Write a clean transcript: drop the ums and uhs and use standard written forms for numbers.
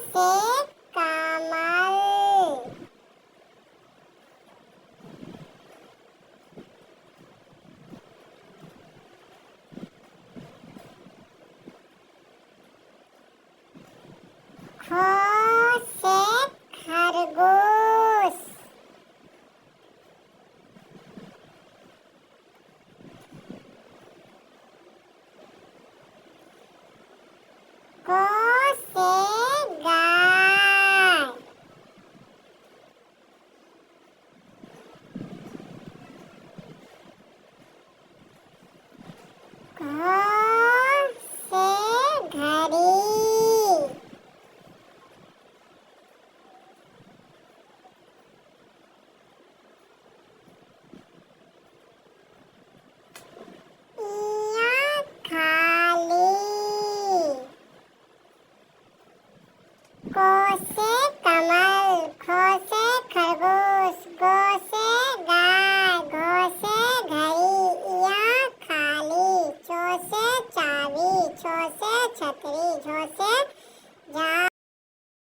से कमल। ख से खरगोश। ग से गाय। घ से घड़ी। इया खाली। क से कमल। ख से खरगोश। ग से गाय। घ से घड़ी। इया खाली। च से चाबी। छ से छतरी। झ से झाड़।